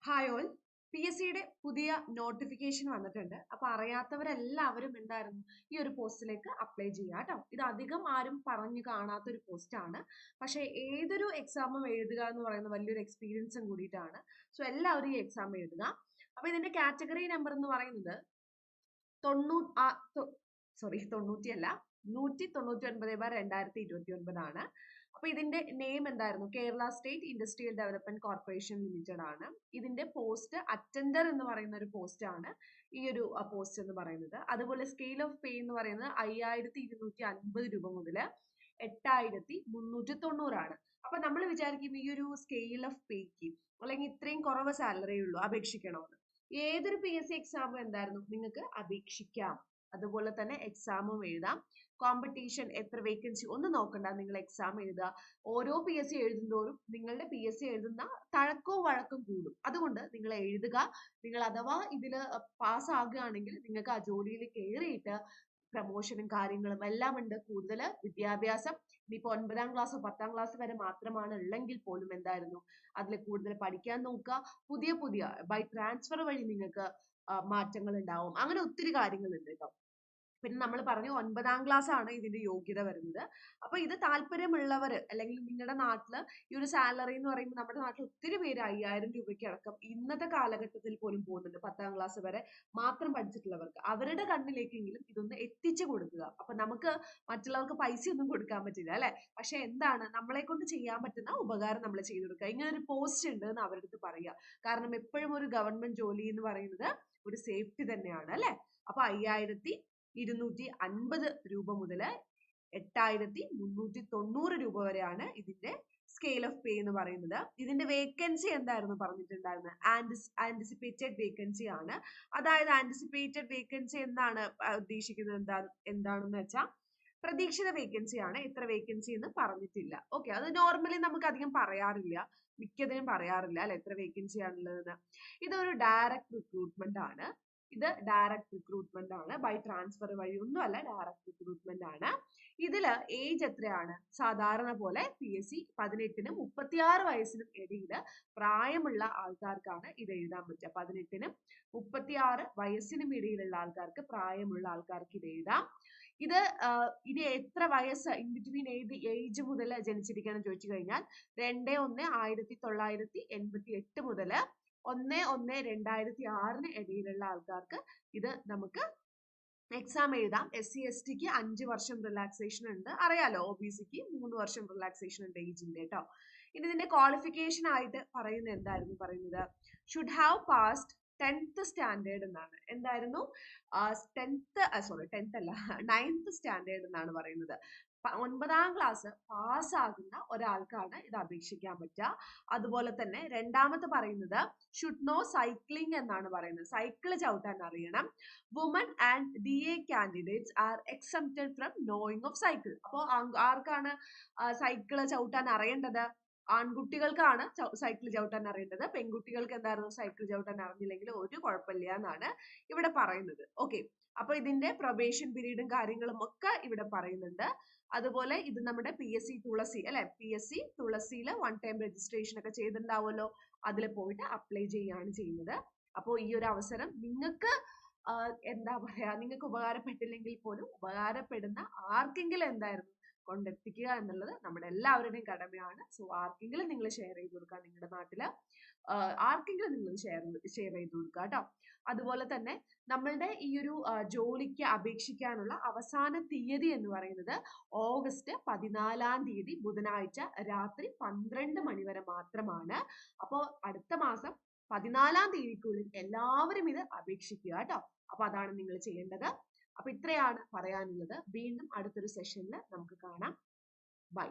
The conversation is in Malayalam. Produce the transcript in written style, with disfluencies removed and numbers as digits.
Hi all. പി എസ് സിയുടെ പുതിയ നോട്ടിഫിക്കേഷൻ വന്നിട്ടുണ്ട്. അപ്പൊ അറിയാത്തവരെല്ലാവരും എന്തായിരുന്നു ഈ ഒരു പോസ്റ്റിലേക്ക് അപ്ലൈ ചെയ്യുക കേട്ടോ. ഇത് അധികം ആരും പറഞ്ഞു കാണാത്ത ഒരു പോസ്റ്റ് ആണ്. പക്ഷെ ഏതൊരു എക്സാമും എഴുതുക എന്ന് പറയുന്നത് വലിയൊരു എക്സ്പീരിയൻസും കൂടിയിട്ടാണ്. സോ എല്ലാവരും ഈ എക്സാം എഴുതുക. അപ്പൊ ഇതിന്റെ കാറ്റഗറി നമ്പർ എന്ന് പറയുന്നത് 199/2029 ആണ്. അപ്പൊ ഇതിന്റെ നെയിം എന്തായിരുന്നു? Kerala state industrial development corporation limited ആണ്. ഇതിന്റെ പോസ്റ്റ് അറ്റൻഡർ എന്ന് പറയുന്ന ഒരു പോസ്റ്റ് ആണ് ഈ ഒരു പോസ്റ്റ് എന്ന് പറയുന്നത്. അതുപോലെ സ്കെയിൽ ഓഫ് പേ എന്ന് പറയുന്നത് 5250 രൂപ മുതൽ 8390 ആണ്. അപ്പൊ നമ്മൾ വിചാരിക്കും ഈ ഒരു സ്കെയിൽ ഓഫ് പേക്ക് അല്ലെങ്കിൽ ഇത്രയും കുറവ് സാലറി ഉള്ളൂ അപേക്ഷിക്കണമെന്ന്. ഏതൊരു പി എസ് സി എക്സാമും എന്തായിരുന്നു നിങ്ങൾക്ക് അപേക്ഷിക്കാം. അതുപോലെ തന്നെ എക്സാമും എഴുതാം. കോമ്പറ്റീഷൻ എത്ര വേക്കൻസി ഒന്നും നോക്കണ്ട, നിങ്ങൾ എക്സാം എഴുതുക. ഓരോ പി എസ് സി എഴുതുന്തോറും നിങ്ങളുടെ പി എസ് സി എഴുതുന്ന തഴക്കവും വഴക്കും കൂടും. അതുകൊണ്ട് നിങ്ങൾ എഴുതുക. നിങ്ങൾ അഥവാ ഇതിൽ പാസ്സാകുകയാണെങ്കിൽ നിങ്ങൾക്ക് ആ ജോലിയിൽ കയറിയിട്ട് പ്രമോഷനും കാര്യങ്ങളും എല്ലാം ഉണ്ട്. കൂടുതൽ വിദ്യാഭ്യാസം ഇനിയിപ്പോ 9ാം ക്ലാസ് 10ാം ക്ലാസ് വരെ മാത്രമാണ് ഉള്ളെങ്കിൽ പോലും എന്തായിരുന്നു അതിൽ കൂടുതൽ പഠിക്കാൻ നോക്കുക. പുതിയ പുതിയ ബൈ ട്രാൻസ്ഫർ വഴി നിങ്ങൾക്ക് മാറ്റങ്ങൾ ഉണ്ടാവും. അങ്ങനെ ഒത്തിരി കാര്യങ്ങളുണ്ട് കേട്ടോ. പിന്നെ നമ്മൾ പറഞ്ഞു 9ാം ക്ലാസ് ആണ് ഇതിന്റെ യോഗ്യത വരുന്നത്. അപ്പൊ ഇത് താല്പര്യമുള്ളവർ അല്ലെങ്കിൽ നിങ്ങളുടെ നാട്ടില് ഈ ഒരു സാലറി എന്ന് പറയുമ്പോൾ നമ്മുടെ നാട്ടിൽ ഒത്തിരി പേര് 5000 രൂപയ്ക്ക് അടക്കം ഇന്നത്തെ കാലഘട്ടത്തിൽ പോലും പോകുന്നുണ്ട്. 10ാം ക്ലാസ് വരെ മാത്രം പഠിച്ചിട്ടുള്ളവർക്ക് അവരുടെ കണ്ണിലേക്കെങ്കിലും ഇതൊന്ന് എത്തിച്ചു കൊടുക്കുക. അപ്പൊ നമുക്ക് മറ്റുള്ളവർക്ക് പൈസ ഒന്നും കൊടുക്കാൻ പറ്റില്ല അല്ലെ. പക്ഷെ എന്താണ് നമ്മളെ കൊണ്ട് ചെയ്യാൻ പറ്റുന്ന ഉപകാരം നമ്മൾ ചെയ്തു കൊടുക്കുക. ഇങ്ങനെ ഒരു പോസ്റ്റ് ഉണ്ട് എന്ന് അവരുടെ അടുത്ത് പറയുക. കാരണം എപ്പോഴും ഒരു ഗവൺമെന്റ് ജോലി എന്ന് പറയുന്നത് ഒരു സേഫ്റ്റി തന്നെയാണ് അല്ലെ. അപ്പൊ 5250 രൂപ മുതൽ 8390 രൂപ വരെയാണ് ഇതിന്റെ സ്കെയിൽ ഓഫ് പേ എന്ന് പറയുന്നത്. ഇതിന്റെ വേക്കൻസി എന്തായിരുന്നു പറഞ്ഞിട്ടുണ്ടായിരുന്നത്? ആന്റിസിപ്പേറ്റഡ് വേക്കൻസി ആണ്. അതായത് ആന്റിസിപ്പേറ്റഡ് വേക്കൻസി എന്നാണ് ഉദ്ദേശിക്കുന്നത് എന്താണെന്ന് വെച്ചാൽ പ്രതീക്ഷിത വേക്കൻസി ആണ്. എത്ര വേക്കൻസി എന്ന് പറഞ്ഞിട്ടില്ല. ഓക്കെ, അത് നോർമലി നമുക്ക് അധികം പറയാറില്ല, മിക്കതിനും പറയാറില്ല അല്ലെ എത്ര വേക്കൻസി ആണുള്ളതെന്ന്. ഇതൊരു ഡയറക്റ്റ് റിക്രൂട്ട്മെന്റ് ആണ്. ബൈ ട്രാൻസ്ഫർ വഴി ഒന്നും അല്ല, ഡയറക്റ്റ് റിക്രൂട്ട്മെന്റ് ആണ്. ഇതില് ഏജ് എത്രയാണ്? സാധാരണ പോലെ പി എസ് സി 18നും 36 വയസ്സിനും ഇടയിൽ പ്രായമുള്ള ആൾക്കാർക്കാണ് ഇത് എഴുതാൻ പറ്റുക. 18നും 36 വയസ്സിനും ഇടയിലുള്ള ആൾക്കാർക്ക്, പ്രായമുള്ള ആൾക്കാർക്ക് ഇത് എഴുതാം. ഇനി എത്ര വയസ്സ് ഇൻ ബിറ്റ്വീൻ ഏത് ഏജ് മുതൽ ജനിച്ചിരിക്കണം ചോദിച്ചു കഴിഞ്ഞാൽ 2/1/1988 മുതൽ 1/1/2006 ഇടയിലുള്ള ആൾക്കാർക്ക് ഇത് നമുക്ക് എക്സാം എഴുതാം. SC/STക്ക് 5 വർഷം റിലാക്സേഷൻ ഉണ്ട്, അറിയാലോ. OBCക്ക് 3 വർഷം റിലാക്സേഷൻ ഉണ്ട് ഏജിന്റെ കേട്ടോ. ഇനി ഇതിന്റെ ക്വാളിഫിക്കേഷൻ ആയിട്ട് പറയുന്നത് എന്തായിരുന്നു പറയുന്നത്? Should have passed 10th standard എന്നാണ്. എന്തായിരുന്നു? 9th സ്റ്റാൻഡേർഡ് എന്നാണ് പറയുന്നത്. 9ാം ക്ലാസ് പാസ്സാകുന്ന ഒരാൾക്കാണ് ഇത് അപേക്ഷിക്കാൻ പറ്റുക. അതുപോലെ തന്നെ രണ്ടാമത്തെ പറയുന്നത് ഷുഡ് നോ സൈക്ലിംഗ് എന്നാണ് പറയുന്നത്. സൈക്കിൾ ചവിട്ടാൻ അറിയണം. Woman and DA candidates are exempted from knowing of cycle. അപ്പോൾ ആർക്കാണ് സൈക്കിൾ ചവിട്ടാൻ അറിയേണ്ടത്? ആൺകുട്ടികൾക്കാണ് സൈക്കിൾ ചവിട്ടാൻ അറിയേണ്ടത്. പെൺകുട്ടികൾക്ക് എന്തായിരുന്നു? സൈക്കിൾ ചവിട്ടാൻ അറിഞ്ഞില്ലെങ്കിൽ ഒരു കുഴപ്പമില്ല എന്നാണ് ഇവിടെ പറയുന്നത്. ഓക്കെ, അപ്പൊ ഇതിന്റെ പ്രൊബേഷൻ പീരീഡും കാര്യങ്ങളും ഒക്കെ ഇവിടെ പറയുന്നുണ്ട്. അതുപോലെ ഇത് നമ്മുടെ PSC തുളസി അല്ലെ, PSC തുളസിയിൽ 1 ടൈം രജിസ്ട്രേഷൻ ഒക്കെ ചെയ്തിട്ടുണ്ടാവുമല്ലോ, അതിൽ പോയിട്ട് അപ്ലൈ ചെയ്യാണ് ചെയ്യുന്നത്. അപ്പോൾ ഈ ഒരു അവസരം നിങ്ങൾക്ക് എന്താ പറയാ, നിങ്ങൾക്ക് ഉപകാരപ്പെട്ടില്ലെങ്കിൽ പോലും ഉപകാരപ്പെടുന്ന ആർക്കെങ്കിലും എന്തായിരുന്നു കൊണ്ടെത്തിക്കുക എന്നുള്ളത് നമ്മുടെ എല്ലാവരുടെയും കടമയാണ്. സോ ആർക്കെങ്കിലും നിങ്ങൾ ഷെയർ ചെയ്ത് കൊടുക്കുക, നിങ്ങളുടെ നാട്ടില് ആർക്കെങ്കിലും നിങ്ങൾ ഷെയർ ചെയ്ത് കൊടുക്കുക കേട്ടോ. അതുപോലെ തന്നെ നമ്മളുടെ ഈ ഒരു ജോലിക്ക് അപേക്ഷിക്കാനുള്ള അവസാന തീയതി എന്ന് പറയുന്നത് ഓഗസ്റ്റ് 14ാം തീയതി ബുധനാഴ്ച രാത്രി 12 മണി വരെ മാത്രമാണ്. അപ്പോൾ അടുത്ത മാസം 14ാം തീയതിക്കുള്ളിൽ എല്ലാവരും ഇത് അപേക്ഷിക്കുക കേട്ടോ. അപ്പൊ അതാണ് നിങ്ങൾ ചെയ്യേണ്ടത്. അപ്പൊ ഇത്രയാണ് പറയാനുള്ളത്. വീണ്ടും അടുത്തൊരു സെഷനിൽ നമുക്ക് കാണാം. ബൈ.